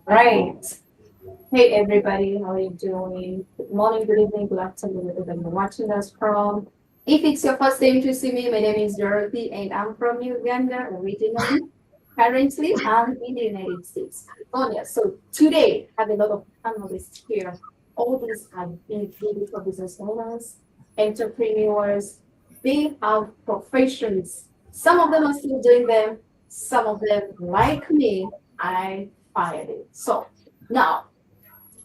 Right. Hey everybody, how are you doing? Good morning, good evening, good afternoon, wherever you're watching us from. If it's your first time to see me, my name is Dorothy and I'm from Uganda originally. Currently, I'm in the United States, California. So today, I have a lot of panelists here. All these are big, beautiful business owners, entrepreneurs. They have professions. Some of them are still doing them. Some of them, like me, I fired it. So now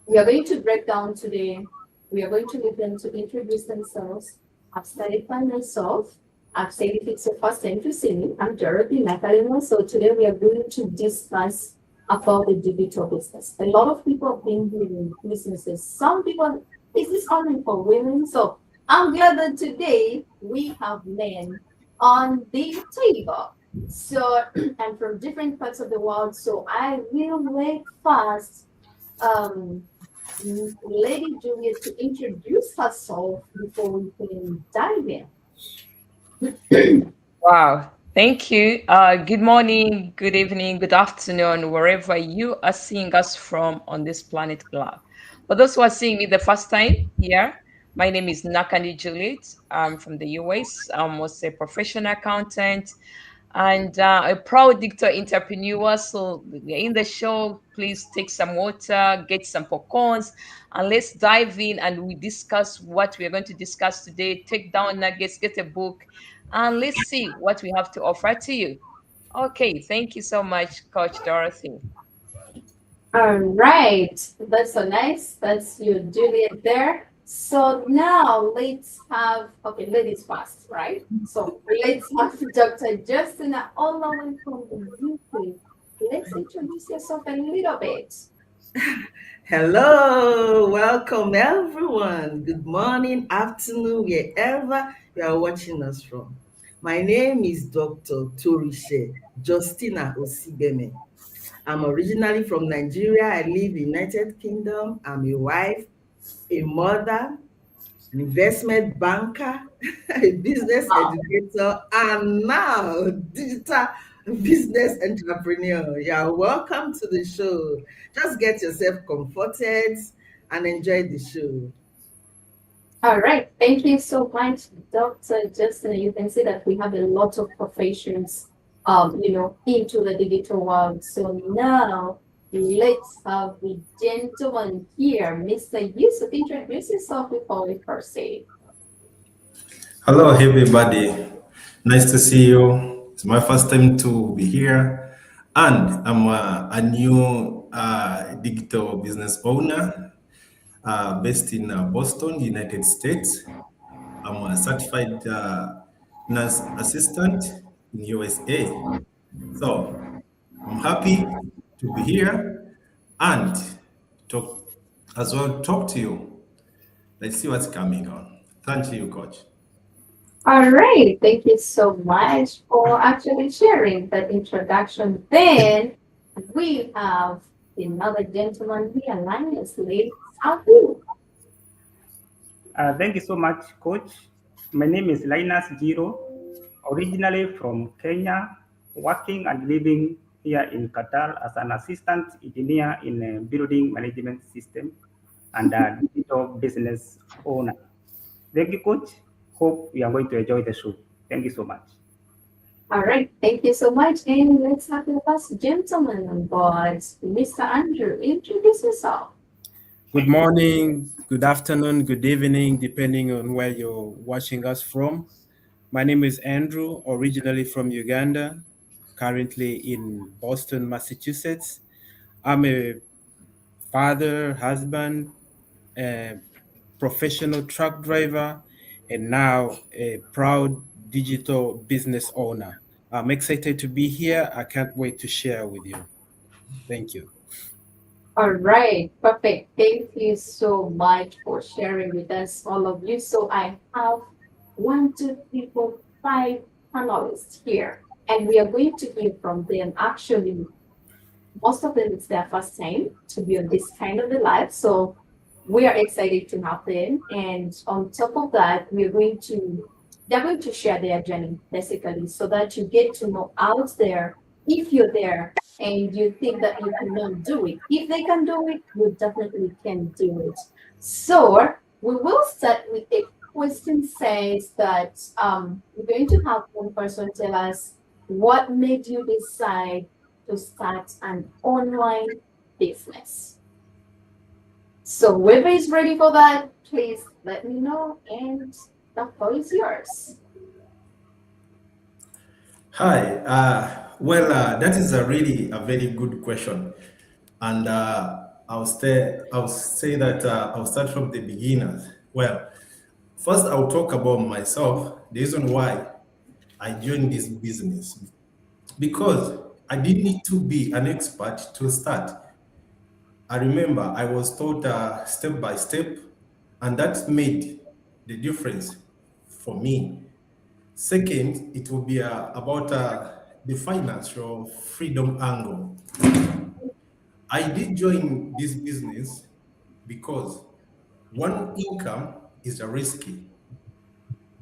we are going to break down today. We are going to leave them to introduce themselves. I've started by myself. I've said if it's your first time to see me, I'm Dorothy Nakalino. So today we are going to discuss about the digital business. A lot of people have been doing businesses. Some people, is this only for women? So I'm glad that today we have men on the table. So, and from different parts of the world. So I will make fast um, Lady Juliet to introduce herself before we can dive in. Wow. Thank you. Good morning, good evening, good afternoon, wherever you are seeing us from on this planet Globe. For those who are seeing me the first time here, my name is Nakani Juliet. I'm from the US. I'm also a professional accountant and a proud digital entrepreneur. So, in the show, please take some water, get some popcorns, and let's dive in and we discuss what we are going to discuss today. Take down nuggets, get a book, and let's see what we have to offer to you. Okay, thank you so much, Coach Dorothy. All right, that's so nice. That's your Juliet there. So now let's have, okay, ladies first, right? So let's have Dr. Justina all the way from the UK. Let's introduce yourself a little bit. Hello, welcome everyone. Good morning, afternoon, wherever you are watching us from. My name is Dr. Torishe Justina Osibeme. I'm originally from Nigeria. I live in United Kingdom. I'm a wife, a mother, an investment banker, a business Wow. educator, and now digital business entrepreneur. You're welcome to the show. Just get yourself comforted and enjoy the show. All right. Thank you so much, Dr. Justin. You can see that we have a lot of professions, into the digital world. So now let's have the gentleman here, Mr. Yusuf, introduce yourself before we proceed. Hello, everybody. Nice to see you. It's my first time to be here, and I'm a new digital business owner based in Boston, United States. I'm a certified nurse assistant in USA. So I'm happy to be here and talk as well. Talk to you. Let's see what's coming on. Thank you, Coach. All right. Thank you so much for actually sharing that introduction. Then we have another gentleman here, Linus. Ladies, how do you? Thank you so much, Coach. My name is Linus Giro, originally from Kenya, working and living here in Qatar as an assistant engineer in a building management system and a digital business owner. Thank you, Coach. Hope you are going to enjoy the show. Thank you so much. All right, thank you so much. And let's have the first gentleman on board, Mr. Andrew. Introduce yourself. Good morning, good afternoon, good evening, depending on where you're watching us from. My name is Andrew, originally from Uganda, currently in Boston, Massachusetts. I'm a father, husband, a professional truck driver, and now a proud digital business owner. I'm excited to be here. I can't wait to share with you. Thank you. All right, perfect. Thank you so much for sharing with us, all of you. So I have one, two, three, four, five panelists here, and we are going to hear from them. Actually, most of them it's their first time to be on this kind of a live, so we are excited to have them. And on top of that, they're going to share their journey basically, so that you get to know out there if you're there and you think that you cannot do it, if they can do it, you definitely can do it. So we will start with a question says that we're going to have one person tell us what made you decide to start an online business. So whoever is ready for that, please let me know, and the floor is yours. Hi. That is a very good question, and I'll say that I'll start from the beginners. Well, first I'll talk about myself. The reason why I joined this business because I didn't need to be an expert to start. I remember I was taught step by step, and that made the difference for me. Second, it will be about the financial freedom angle. I did join this business because one income is a risky.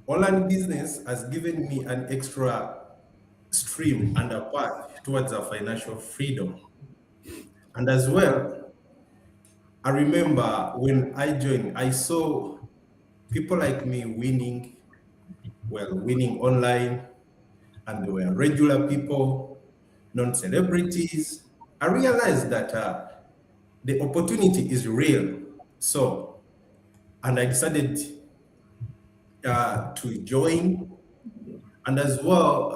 Online business has given me an extra stream and a path towards a financial freedom. And as well, I remember when I joined, I saw people like me winning online, and they were regular people, non-celebrities. I realized that the opportunity is real. So, and I decided to join. And as well,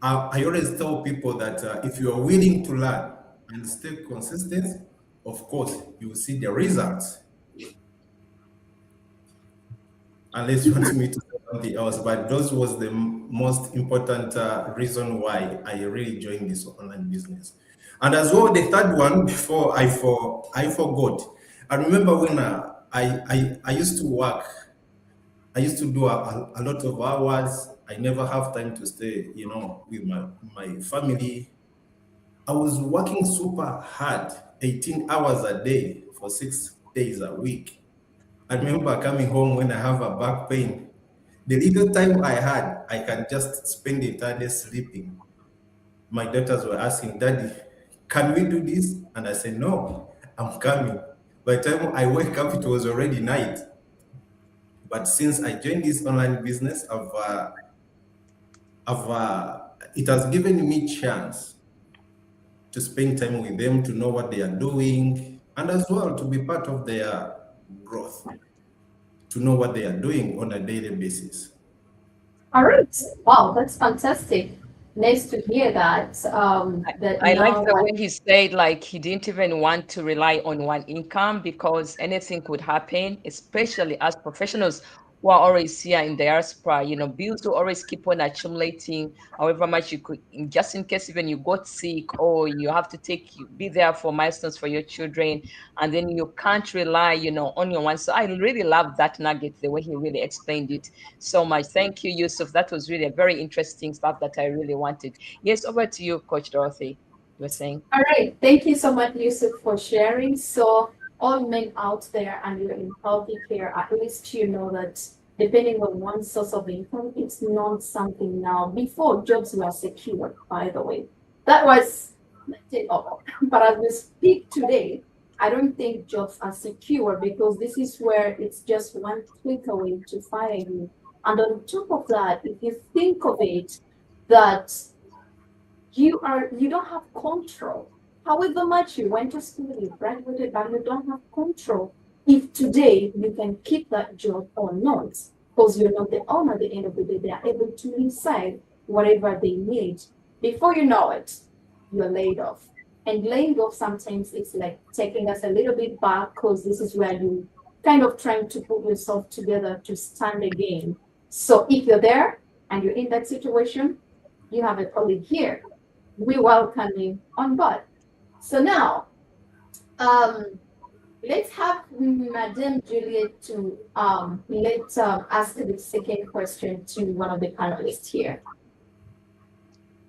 I always tell people that if you are willing to learn and stay consistent, of course, you will see the results. Unless you want me to say something else, but those was the most important reason why I really joined this online business. And as well, the third one before I forgot. I remember when I used to work. I used to do a lot of hours. I never have time to stay, with my family. I was working super hard, 18 hours a day for 6 days a week. I remember coming home when I have a back pain. The little time I had, I can just spend the entire day sleeping. My daughters were asking, Daddy, can we do this? And I said, No, I'm coming. By the time I wake up, it was already night. But since I joined this online business, it has given me chance to spend time with them, to know what they are doing, and as well to be part of their growth, to know what they are doing on a daily basis. All right. Wow, that's fantastic. Nice to hear that. That I like now the way he said, like, he didn't even want to rely on one income because anything could happen, especially as professionals who are always here in diaspora. Bills will always keep on accumulating, however much you could, just in case even you got sick or you have to be there for milestones for your children, and then you can't rely, on your one. So I really love that nugget, the way he really explained it so much. Thank you, Yusuf. That was really a very interesting stuff that I really wanted. Yes, over to you, Coach Dorothy. You were saying. All right. Thank you so much, Yusuf, for sharing. So, all men out there and you're in healthy care, at least you know that depending on one source of income, it's not something now. Before, jobs were secure, by the way. That was, but as we speak today, I don't think jobs are secure because this is where it's just one click away to fire you. And on top of that, if you think of it, that you don't have control. However much you went to school, you graduated, but you don't have control if today you can keep that job or not, because you're not the owner at the end of the day. They are able to decide whatever they need. Before you know it, you're laid off. And laying off sometimes it's like taking us a little bit back because this is where you kind of trying to put yourself together to stand again. So if you're there and you're in that situation, you have a colleague here. We welcome you on board. So now, let's have Madame Juliet to ask the second question to one of the panelists here.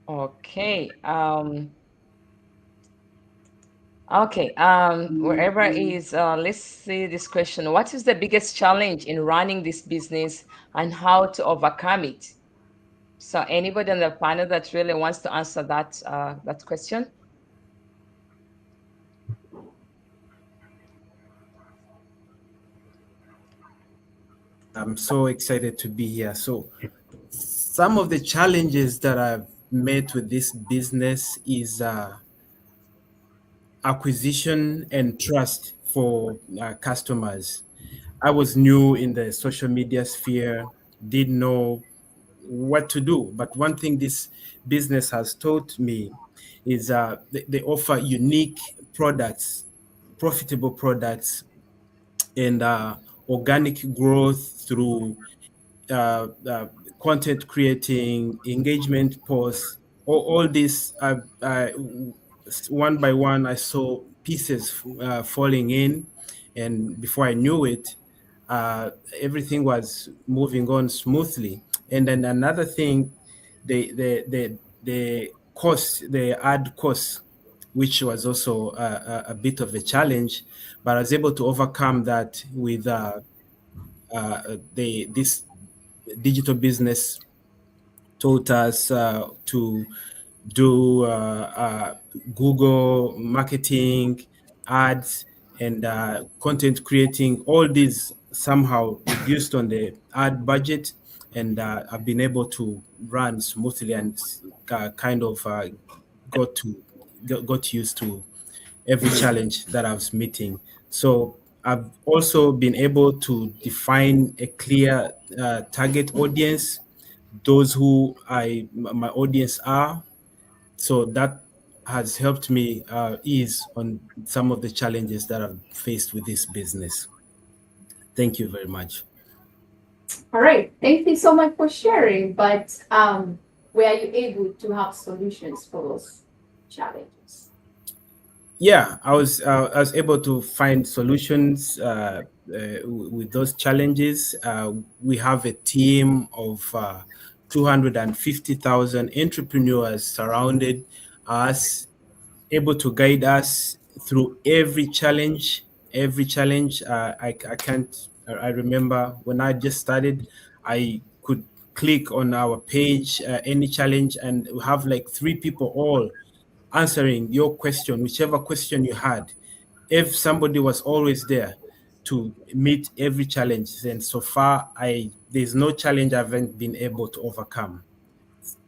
Okay. Wherever is, let's see this question. What is the biggest challenge in running this business and how to overcome it? So anybody on the panel that really wants to answer that that question? I'm so excited to be here. So some of the challenges that I've met with this business is acquisition and trust for customers. I was new in the social media sphere, didn't know what to do. But one thing this business has taught me is they offer unique products, profitable products, and organic growth through uh, uh, content creating, engagement posts, all this. One by one, I saw pieces falling in, and before I knew it, everything was moving on smoothly. And then another thing, the cost, the ad cost, which was also a bit of a challenge, but I was able to overcome that with this digital business taught us to do Google marketing, ads, and content creating. All these somehow reduced on the ad budget, and I've been able to run smoothly and kind of got used to every challenge that I was meeting. So I've also been able to define a clear target audience, those who my audience are. So that has helped me ease on some of the challenges that I've faced with this business. Thank you very much. All right, thank you so much for sharing. But were you able to have solutions for those challenges? Yeah, I was able to find solutions with those challenges. We have a team of 250,000 entrepreneurs surrounded us, able to guide us through every challenge. Every challenge, I can't. I remember when I just started, I could click on our page, any challenge, and we have like 3 people all answering your question, whichever question you had. If somebody was always there to meet every challenge, then so far there's no challenge I haven't been able to overcome.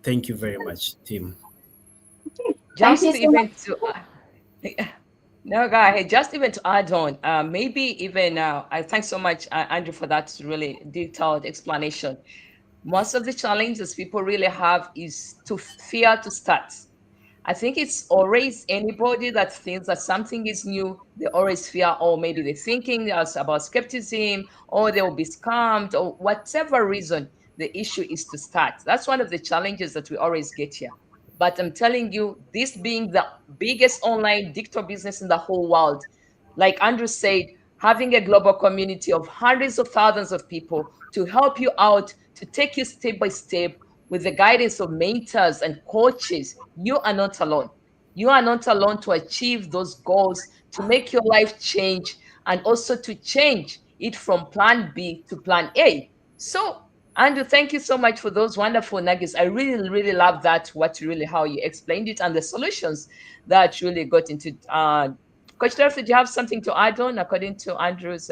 Thank you very much, team. Just you so even to no, go ahead. Just even to add on, maybe even I thank so much, Andrew, for that really detailed explanation. Most of the challenges people really have is to fear to start. I think it's always anybody that thinks that something is new, they always fear, or maybe they're thinking about skepticism, or they will be scammed, or whatever reason. The issue is to start. That's one of the challenges that we always get here. But I'm telling you, this being the biggest online digital business in the whole world, like Andrew said, having a global community of hundreds of thousands of people to help you out, to take you step by step with the guidance of mentors and coaches, you are not alone. You are not alone to achieve those goals, to make your life change, and also to change it from plan B to plan A. So, Andrew, thank you so much for those wonderful nuggets. I really, really love that, how you explained it and the solutions that really got into. Coach Dorothy, did you have something to add on according to Andrew's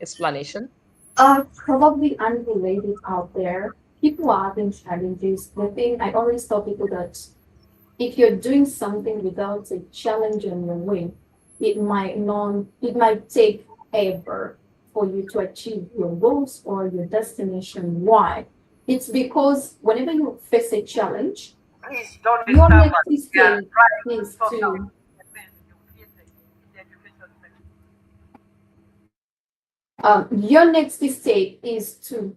explanation? Probably unrelated out there. People are having challenges. The thing I always tell people that if you're doing something without a challenge on your way, it might take ever for you to achieve your goals or your destination. Why? It's because whenever you face a challenge, your next step is to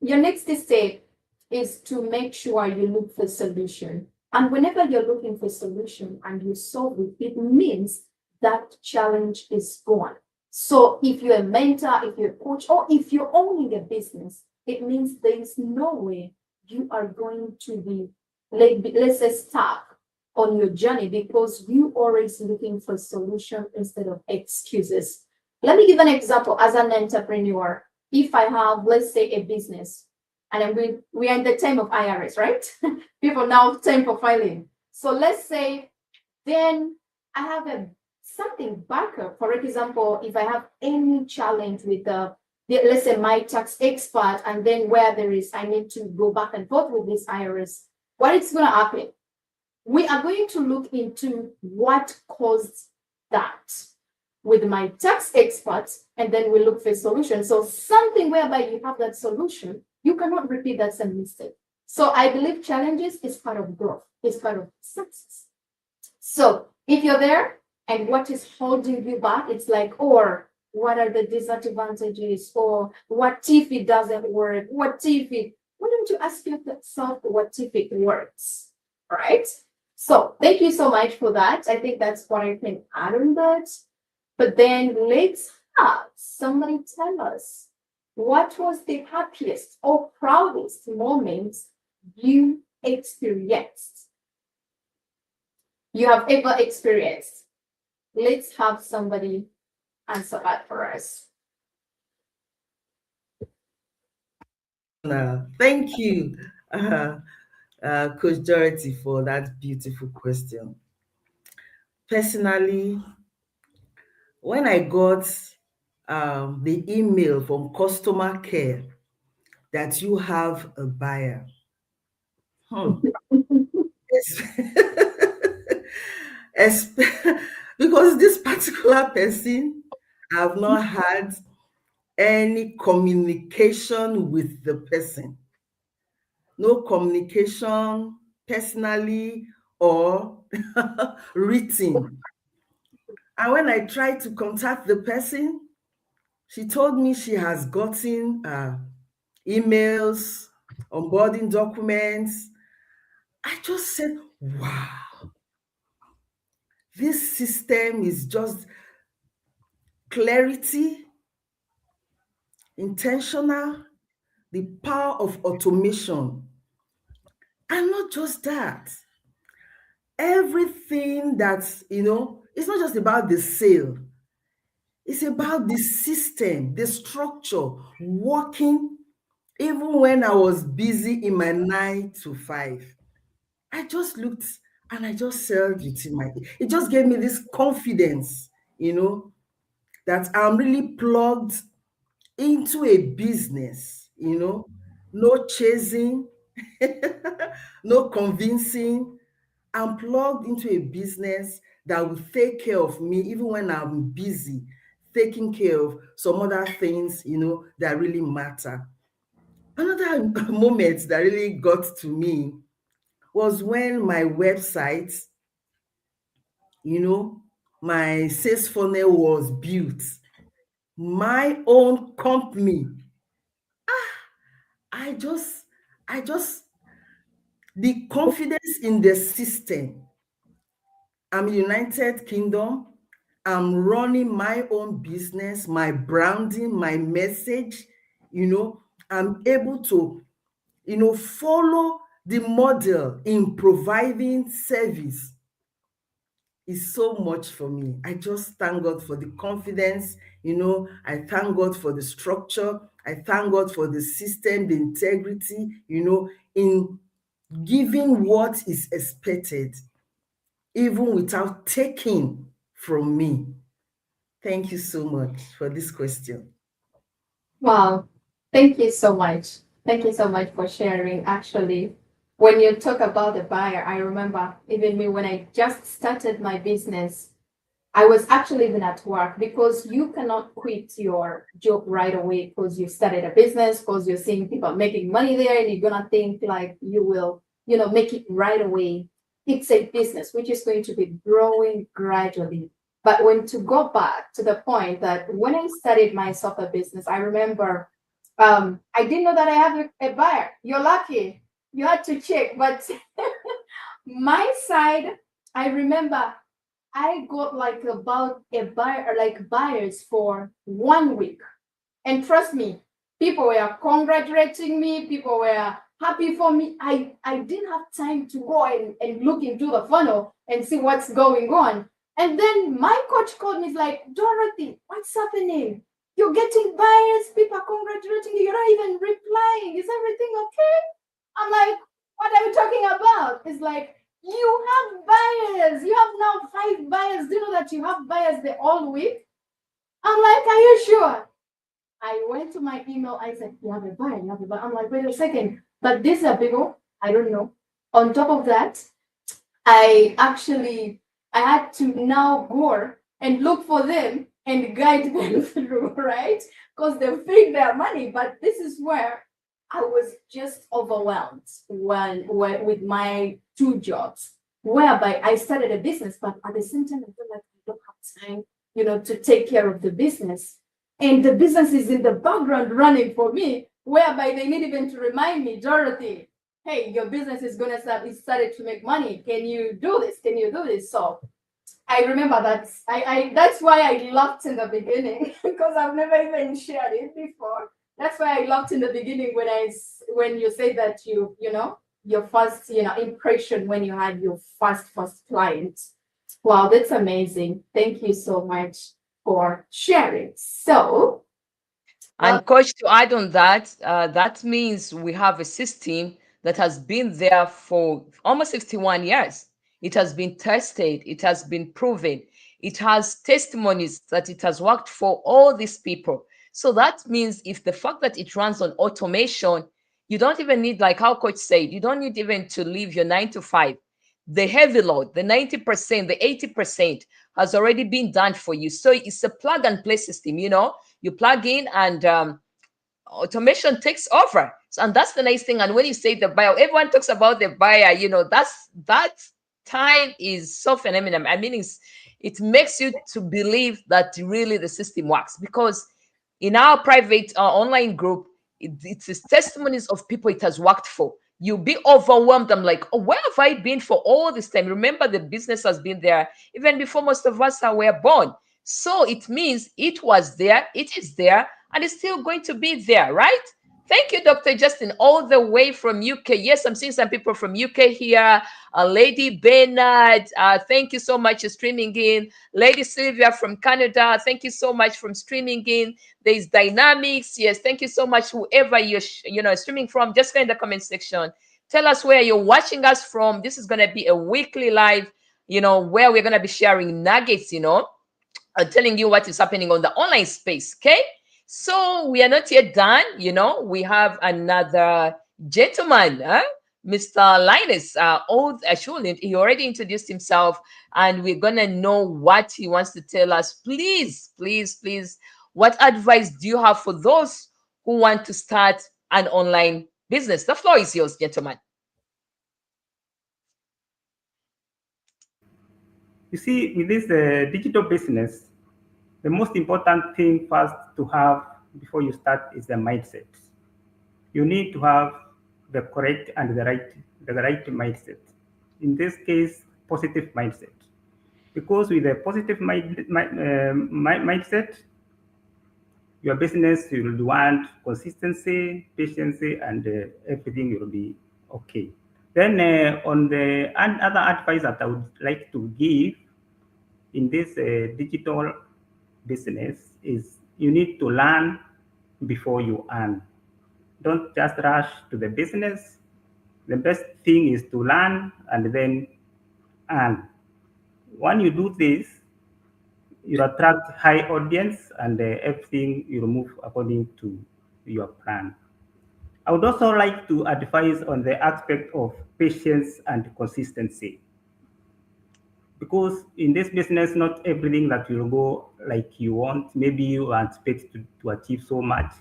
your next step is to make sure you look for solution. And whenever you're looking for solution and you solve it, it means that challenge is gone. So if you're a mentor, if you're a coach, or if you're owning a business, it means there is no way you are going to be, let's say, stuck on your journey because you always looking for solution instead of excuses. Let me give an example as an entrepreneur. If I have, let's say, a business and we are in the time of IRS, right? People now time for filing. So let's say then I have something backup. For example, if I have any challenge with let's say my tax expert, and then where I need to go back and forth with this IRS, what is going to happen? We are going to look into what caused that with my tax experts, and then we look for a solution. So something whereby you have that solution, you cannot repeat that same mistake. So I believe challenges is part of growth, it's part of success. So if you're there and what is holding you back, it's like, or what are the disadvantages, or what if it doesn't work? What if it, why don't you ask yourself what if it works, right? So thank you so much for that. I think that's what I can add on that. But then let's have somebody tell us, what was the happiest or proudest moment you experienced? You have ever experienced? Let's have somebody answer that for us. Thank you, Coach Dorothy, for that beautiful question. Personally, when I got the email from customer care that you have a buyer, because this particular person, I've not had any communication with the person. No communication personally or written. And when I tried to contact the person, she told me she has gotten emails, onboarding documents. I just said, wow, this system is just clarity, intentional, the power of automation. And not just that, everything that's, it's not just about the sale. It's about the system, the structure, working. Even when I was busy in my 9 to 5, I just looked and I just said it just gave me this confidence, that I'm really plugged into a business, no chasing, no convincing. I'm plugged into a business that will take care of me even when I'm busy, taking care of some other things, that really matter. Another moment that really got to me was when my website, my sales funnel was built. My own company. I just, the confidence in the system. I'm United Kingdom. I'm running my own business, my branding, my message. I'm able to, follow the model in providing service. Is so much for me. I just thank God for the confidence. I thank God for the structure. I thank God for the system, the integrity, in giving what is expected, even without taking from me. Thank you so much for this question. Wow, thank you so much. Thank you so much for sharing. Actually, when you talk about the buyer, I remember even me when I just started my business, I was actually even at work, because you cannot quit your job right away because you started a business, because you're seeing people making money there, and you're gonna think like you will, make it right away. It's a business which is going to be growing gradually. But when to go back to the point that when I started my software business, I remember I didn't know that I have a buyer. You're lucky. You had to check. But my side, I remember I got like about a buyer, like buyers for 1 week. And trust me, people were congratulating me. People were happy for me. I didn't have time to go and look into the funnel and see what's going on. And then my coach called me, like, Dorothy, what's happening? You're getting buyers, people are congratulating you, you're not even replying. Is everything okay? I'm like, what are you talking about? It's like, you have buyers. You have now 5 buyers. Do you know that you have buyers the whole week? I'm like, are you sure? I went to my email. I said, you have a buyer, you have a buyer. I'm like, wait a second. But these are people, I don't know. On top of that, I had to now go and look for them and guide them through, right? Because they've paid their money. But this is where I was just overwhelmed with my 2 jobs, whereby I started a business, but at the same time, I feel like I don't have time, to take care of the business. And the business is in the background running for me, whereby they need even to remind me, Dorothy, hey, your business is going to started to make money. Can you do this? Can you do this? So I remember that that's why I laughed in the beginning, because I've never even shared it before. That's why I laughed in the beginning when you say that your first impression when you had your first client. Wow, that's amazing. Thank you so much for sharing. So, And coach, to add on that, that means we have a system that has been there for almost 61 years. It has been tested. It has been proven. It has testimonies that it has worked for all these people. So that means if the fact that it runs on automation, you don't even need, like how coach said, you don't need even to leave your 9 to 5. The heavy load, the 90%, the 80% has already been done for you. So it's a plug and play system, you plug in and automation takes over. So, and that's the nice thing. And when you say the buyer, everyone talks about the buyer, that time is so phenomenal. I mean, it makes you to believe that really the system works, because in our private online group, it's testimonies of people it has worked for. You'll be overwhelmed. I'm like, oh, where have I been for all this time? Remember, the business has been there even before most of us were born. So it means it was there, it is there, and it's still going to be there, right? Thank you, Dr. Justin, all the way from UK. Yes, I'm seeing some people from UK here. Lady Bernard, thank you so much for streaming in. Lady Sylvia from Canada, thank you so much for streaming in. There's Dynamics. Yes, thank you so much, whoever you're streaming from. Just go in the comment section. Tell us where you're watching us from. This is going to be a weekly live, where we're going to be sharing nuggets, telling you what is happening on the online space, okay? So we are not yet done, we have another gentleman, Mr. Linus Ashulin. He already introduced himself, and we're gonna know what he wants to tell us. Please, please, please, what advice do you have for those who want to start an online business? The floor is yours, gentlemen. You see, with this digital business, the most important thing first to have before you start is the mindset. You need to have the correct and the right mindset. In this case, positive mindset. Because with a positive mindset, your business will want consistency, patience, and everything will be okay. Then on the other advice that I would like to give in this digital business is you need to learn before you earn. Don't just rush to the business. The best thing is to learn and then earn. When you do this, you attract high audience and everything you move according to your plan. I would also like to advise on the aspect of patience and consistency. Because in this business, not everything that will go like you want. Maybe you expect to achieve so much.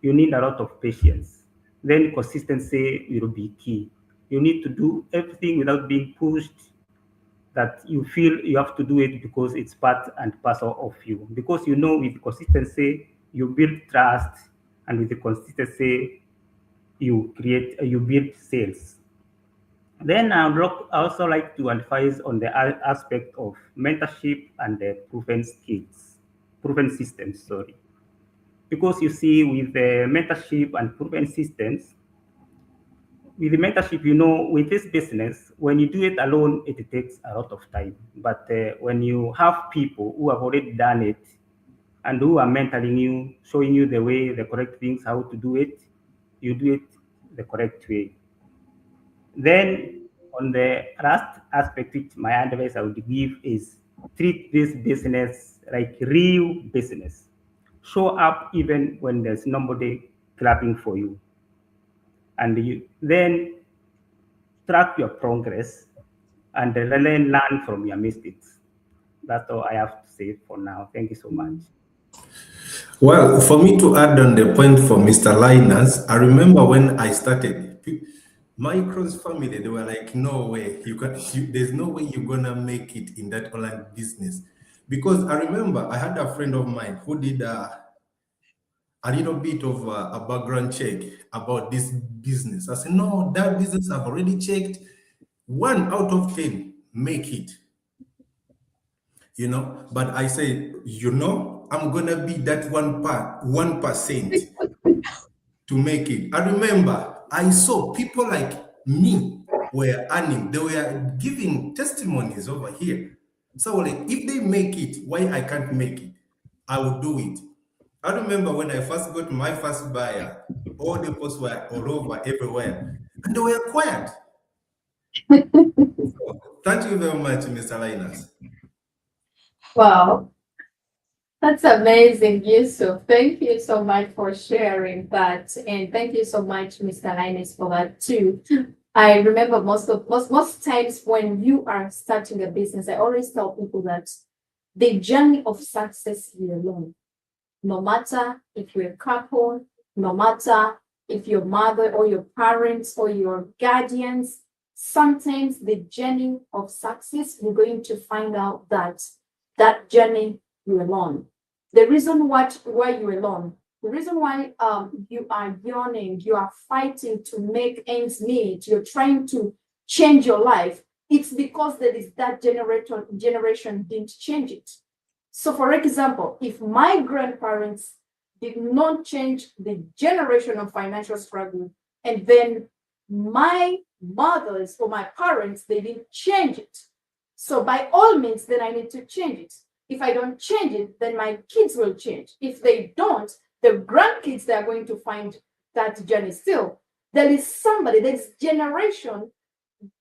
You need a lot of patience. Then consistency will be key. You need to do everything without being pushed, that you feel you have to do it because it's part and parcel of you. Because with consistency, you build trust, and with the consistency, you build sales. Then I would also like to advise on the aspect of mentorship and the proven systems, sorry. Because you see, with the mentorship and proven systems, with the mentorship, with this business, when you do it alone, it takes a lot of time. But when you have people who have already done it, and who are mentoring you, showing you the way, the correct things, how to do it. You do it the correct way. Then on the last aspect, which my advice I would give is treat this business like real business. Show up even when there's nobody clapping for you. And you then track your progress and learn from your mistakes. That's all I have to say for now. Thank you so much. Well, for me to add on the point for Mr. Linus, I remember when I started, my close family, they were like, no way, there's no way you're gonna make it in that online business. Because I remember I had a friend of mine who did a little bit of a background check about this business. I said, no, that business I've already checked. 1 out of 10 make it. But I say, I'm gonna be that 1% to make it. I remember I saw people like me were earning, they were giving testimonies over here. So like, if they make it, why I can't make it? I will do it. I remember when I first got my first buyer, all the posts were all over everywhere, and they were quiet. So, thank you very much, Mr. Linus. Wow. That's amazing, Yusuf. Thank you so much for sharing that. And thank you so much, Mr. Linus, for that too. I remember most times when you are starting a business, I always tell people that the journey of success is alone. No matter if you're a couple, no matter if your mother or your parents or your guardians, sometimes the journey of success, you're going to find out that journey you're alone. The reason why you're alone, the reason why you are yawning, you are fighting to make ends meet, you're trying to change your life, it's because there is that generation didn't change it. So for example, if my grandparents did not change the generation of financial struggle, and then my mothers or my parents, they didn't change it. So by all means, then I need to change it. If I don't change it, then my kids will change. If they don't, the grandkids, they are going to find that journey still. There is somebody, there's generation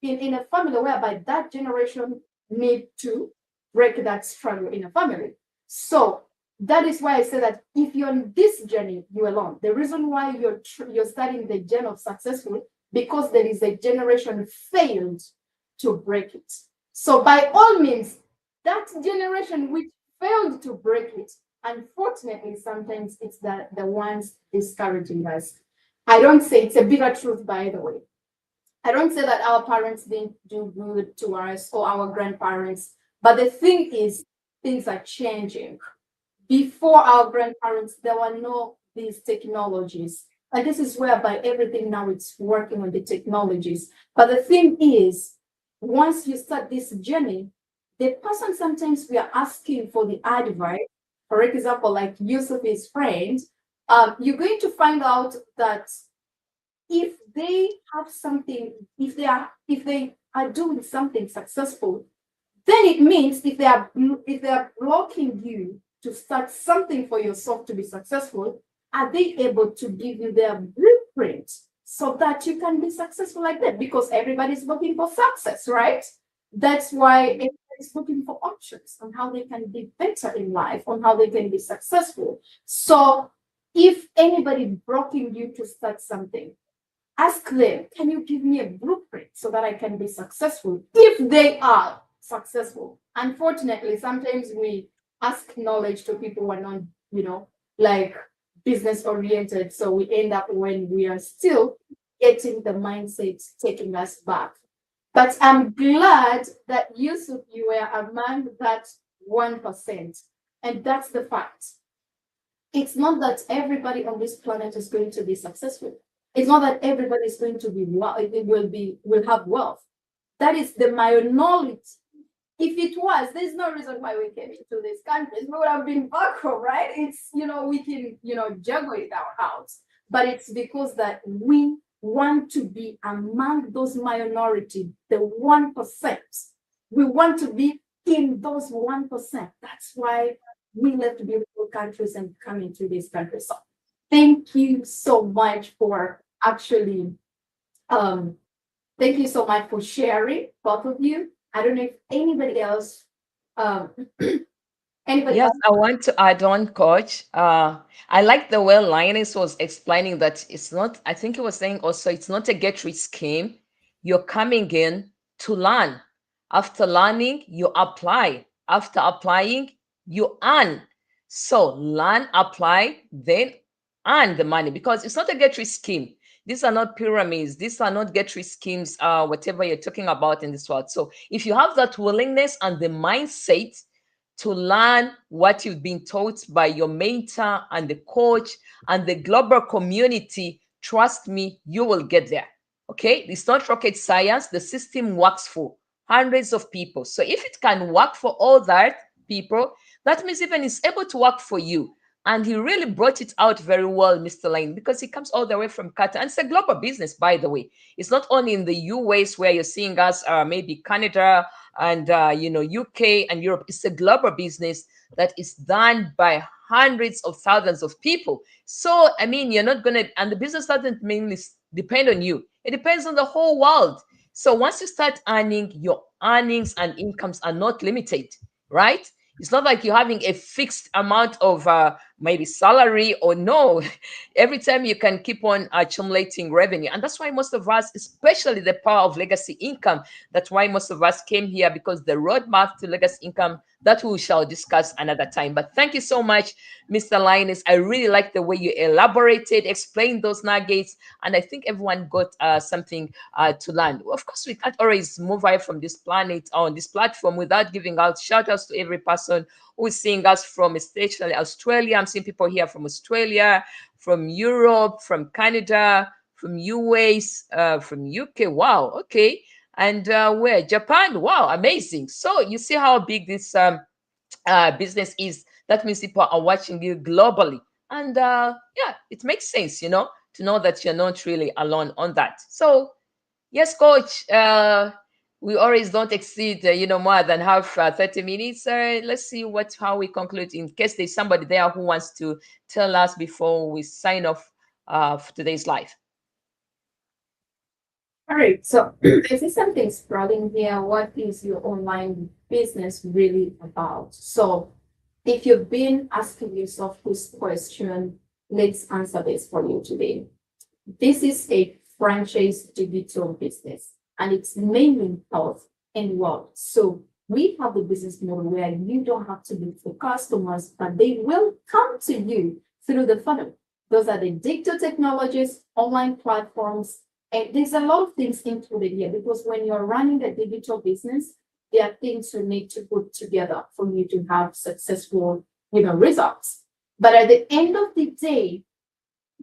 in a family whereby that generation need to break that struggle in a family. So that is why I say that if you're on this journey, you're alone. The reason why you're starting the journey of successful, because there is a generation failed to break it. So by all means, that generation which failed to break it, unfortunately, sometimes it's the ones discouraging us. I don't say, it's a bitter truth, by the way. I don't say that our parents didn't do good to us or our grandparents, but the thing is, things are changing. Before our grandparents, there were no these technologies. And this is whereby everything now it's working on the technologies. But the thing is, once you start this journey, the person sometimes we are asking for the advice, for example, like Yusuf's friend, you're going to find out that if they have something, if they are doing something successful, then it means if they are blocking you to start something for yourself to be successful, are they able to give you their blueprint so that you can be successful like that? Because everybody's looking for success, right? That's why everybody's looking for options on how they can be better in life, on how they can be successful. So if anybody blocking you to start something, ask them, can you give me a blueprint so that I can be successful? If they are successful. Unfortunately, sometimes we ask knowledge to people who are not, like business oriented. So we end up when we are still getting the mindset taking us back. But I'm glad that Yusuf, you were among that 1%. And that's the fact. It's not that everybody on this planet is going to be successful. It's not that everybody is going to be will have wealth. That is the minority. If it was, there's no reason why we came into this country. We would have been back home, right? It's, we can, juggle it out. But it's because that we want to be among those minority, the 1%. We want to be in those 1%. That's why we left beautiful countries and come into this country. So thank you so much for actually, thank you so much for sharing, both of you. I don't know if anybody else, um, anybody Yes, else. I want to add on, Coach. I like the way Linus was explaining that it's not, I think he was saying also, it's not a get rich scheme. You're coming in to learn. After learning, you apply. After applying, you earn. So learn, apply, then earn the money because it's not a get rich scheme. These are not pyramids. These are not get rich schemes, whatever you're talking about in this world. So if you have that willingness and the mindset, to learn what you've been taught by your mentor and the coach and the global community, trust me, you will get there. Okay, it's not rocket science. The system works for hundreds of people. So if it can work for all that people, that means even it's able to work for you. And he really brought it out very well, Mr. Lane, because he comes all the way from Qatar. And it's a global business, by the way. It's not only in the US where you're seeing us, maybe Canada and UK and Europe. It's a global business that is done by hundreds of thousands of people. So I mean, you're not gonna, and the business doesn't mainly depend on you. It depends on the whole world. So once you start earning, your earnings and incomes are not limited, right? It's not like you're having a fixed amount of maybe salary or no. Every time you can keep on accumulating revenue. And that's why most of us, especially the power of legacy income, that's why most of us came here, because the roadmap to legacy income that we shall discuss another time. But thank you so much, Mr. Linus. I really like the way you elaborated, explained those nuggets, and I think everyone got something to learn. Of course, we can't always move away from this planet on this platform without giving out shout outs to every person who is seeing us from especially Australia. I'm seeing people here from Australia, from Europe, from Canada, from US, from UK. Wow, okay. And where? Japan. Wow, amazing. So you see how big this business is. That means people are watching you globally. And yeah, it makes sense, to know that you're not really alone on that. So, yes, coach, we always don't exceed, more than half 30 minutes. Let's see how we conclude in case there's somebody there who wants to tell us before we sign off for today's live. All right, so I see something sprouting here. What is your online business really about? So if you've been asking yourself this question, let's answer this for you today. This is a franchise digital business, and it's mainly health and wealth. So we have the business model where you don't have to look for customers, but they will come to you through the funnel. Those are the digital technologies, online platforms, and there's a lot of things included here because when you're running a digital business, there are things you need to put together for you to have successful, results. But at the end of the day,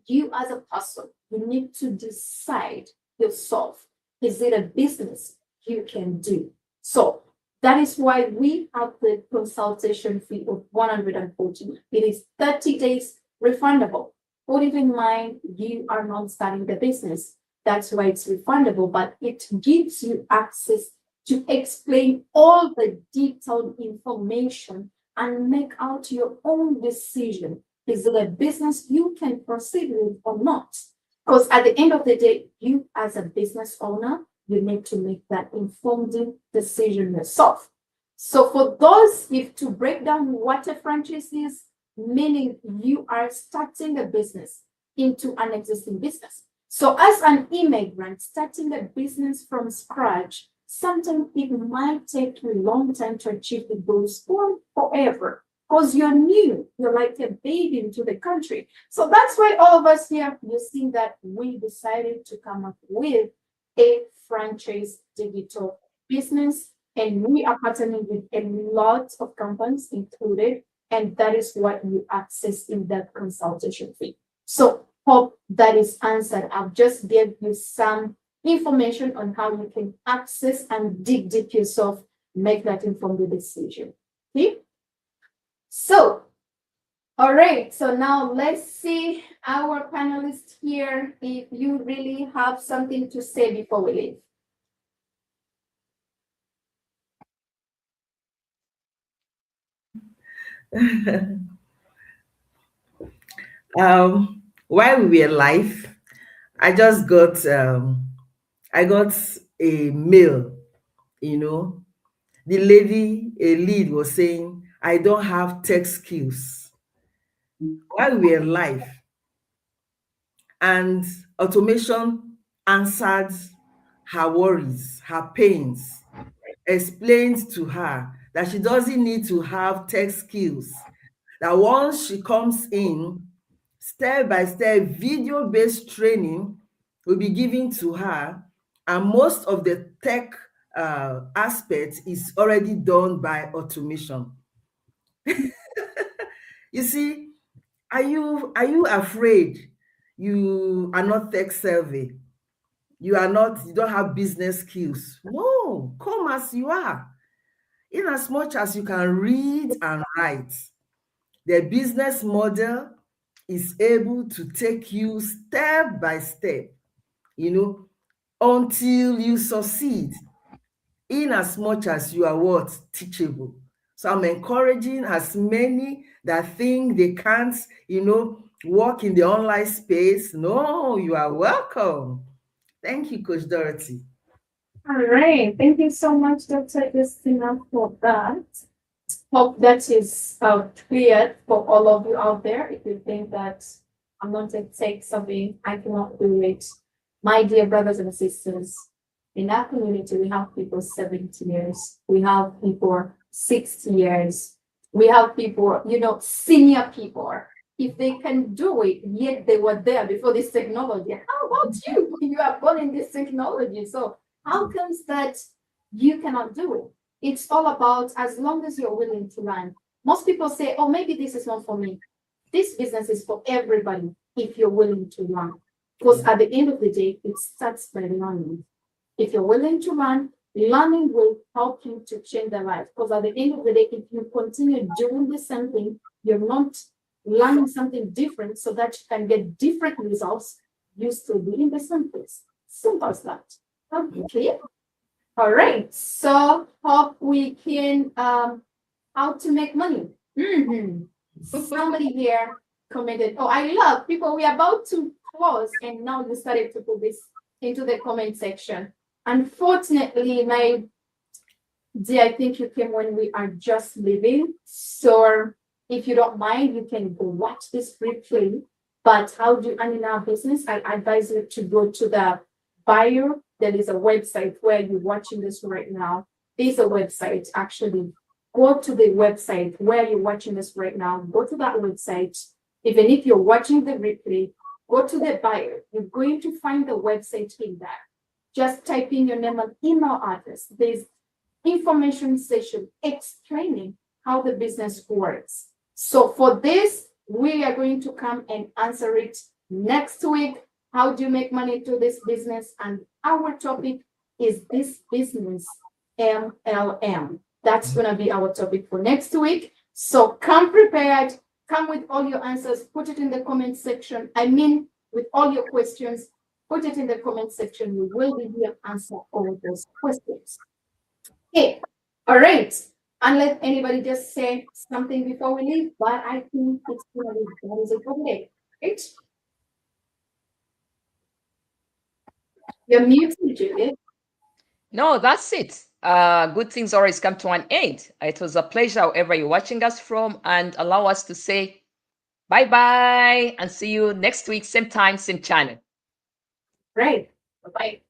you as a person, you need to decide yourself, is it a business you can do? So that is why we have the consultation fee of 140. It is 30 days refundable. Put it in mind, you are not starting the business. That's why it's refundable, but it gives you access to explain all the detailed information and make out your own decision. Is it a business you can proceed with or not? Because at the end of the day, you as a business owner, you need to make that informed decision yourself. So for those, if to break down what a franchise is, meaning you are starting a business into an existing business. So as an immigrant, starting a business from scratch, sometimes it might take you a long time to achieve the goals or forever because you're new, you're like a baby into the country. So that's why all of us here, you see that we decided to come up with a franchise digital business, and we are partnering with a lot of companies included, and that is what you access in that consultation fee. So hope that is answered. I've just gave you some information on how you can access and dig deep yourself, make that informed decision. Okay? So, all right. So now let's see our panelists here if you really have something to say before we leave. While we were live, I just got I got a mail, you know. The lady, a lead was saying, I don't have tech skills. While we were live, and automation answered her worries, her pains, explained to her that she doesn't need to have tech skills, that once she comes in, step by step video based training will be given to her, and most of the tech aspect is already done by automation. You see, are you afraid you are not tech savvy? You don't have business skills? No, come as you are. In as much as you can read and write, the business model is able to take you step by step, until you succeed, in as much as you are what? Teachable. So I'm encouraging as many that think they can't, work in the online space. No, you are welcome. Thank you, Coach Dorothy. All right. Thank you so much, Dr. Justina, for that. Hope that is clear for all of you out there. If you think that I'm not a tech savvy, I cannot do it. My dear brothers and sisters, in our community, we have people 70 years. We have people 60 years. We have people, senior people. If they can do it, yet they were there before this technology. How about you? You are born in this technology. So how comes that you cannot do it? It's all about as long as you're willing to learn. Most people say, oh, maybe this is not for me. This business is for everybody if you're willing to learn. Because at the end of the day, it starts by learning. If you're willing to learn, learning will help you to change the life. Because at the end of the day, if you continue doing the same thing, you're not learning something different so that you can get different results, you still be in the same place. Simple as that. Okay. All right. So hope we can how to make money. Somebody here commented. Oh, I love people. We are about to close, and now you started to put this into the comment section. Unfortunately, my dear, I think you came when we are just leaving. So if you don't mind, you can go watch this replay. But how do you earn in our business? I advise you to go to the bio. There is a website where you're watching this right now. There's a website, actually. Go to the website where you're watching this right now. Go to that website. Even if you're watching the replay, go to the bio. You're going to find the website in there. Just type in your name and email address. There's information session explaining how the business works. So for this, we are going to come and answer it next week. How do you make money through this business? And our topic is this business MLM. That's going to be our topic for next week. So come prepared, come with all your answers, put it in the comment section. With all your questions, put it in the comment section. We will be here to answer all those questions. Okay, all right. Unless anybody just say something before we leave, but I think it's going to be that is a good day, right? You're muted, Judith. No, that's it. Good things always come to an end. It was a pleasure, wherever you're watching us from, and allow us to say bye-bye and see you next week, same time, same channel. Great. Bye-bye.